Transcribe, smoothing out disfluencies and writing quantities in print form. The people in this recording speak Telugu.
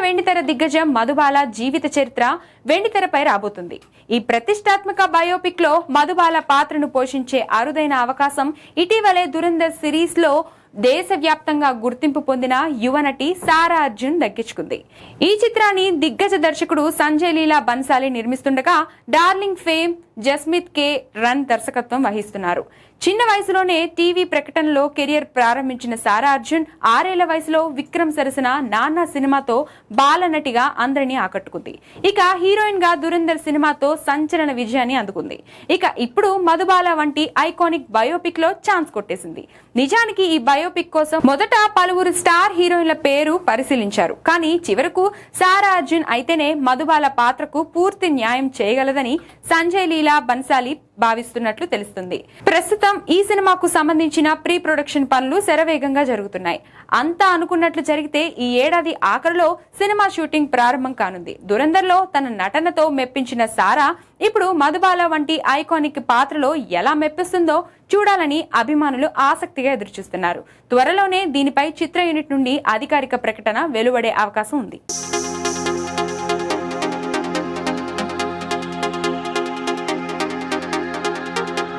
వెండితెర దిగ్గజం మధుబాల జీవిత చరిత్ర వెండితెరపై రాబోతుంది. ఈ ప్రతిష్టాత్మక బయోపిక్ లో మధుబాల పాత్రను పోషించే అరుదైన అవకాశం ఇటీవలే దురంధర్ సిరీస్ లో దేశవ్యాప్తంగా గుర్తింపు పొందిన యువనటి సారా అర్జున్ దక్కించుకుంది. ఈ చిత్రాన్ని దిగ్గజ దర్శకుడు సంజయ్ లీలా బన్సాలి నిర్మిస్తుండగా డార్లింగ్ ఫేమ్ జస్మిత్ కే రన్ దర్శకత్వం వహిస్తున్నారు. చిన్న వయసులోనే టీవీ ప్రకటనలో కెరియర్ ప్రారంభించిన సారా అర్జున్ 6 ఏళ్ల వయసులో విక్రమ్ సరసన నాన్న సినిమాతో బాలనటిగా అందరినీ ఆకట్టుకుంది. ఇక హీరోయిన్ గా దురంధర్ సినిమాతో సంచలన విజయాన్ని అందుకుంది. ఇక ఇప్పుడు మధుబాల వంటి ఐకానిక్ బయోపిక్ లో ఛాన్స్ కొట్టేసింది. నిజానికి ఈ బయోపిక్ కోసం మొదట పలువురు స్టార్ హీరోయిన్ల పేరు పరిశీలించారు. కానీ చివరకు సారా అర్జున్ అయితేనే మధుబాల పాత్రకు పూర్తి న్యాయం చేయగలదని సంజయ్ లీలా బన్సాలి భావిస్తున్నట్లు తెలుస్తుంది. ప్రస్తుతం ఈ సినిమాకు సంబంధించిన ప్రీ ప్రొడక్షన్ పనులు శరవేగంగా జరుగుతున్నాయి. అంతా అనుకున్నట్లు జరిగితే ఈ ఏడాది ఆఖరులో సినిమా షూటింగ్ ప్రారంభం కానుంది. దురంధర్ లో తన నటనతో మెప్పించిన సారా ఇప్పుడు మధుబాల వంటి ఐకానిక్ పాత్రలో ఎలా మెప్పిస్తుందో చూడాలని అభిమానులు ఆసక్తిగా ఎదురుచూస్తున్నారు. త్వరలోనే దీనిపై చిత్ర యూనిట్ నుండి అధికారిక ప్రకటన వెలువడే అవకాశం ఉంది.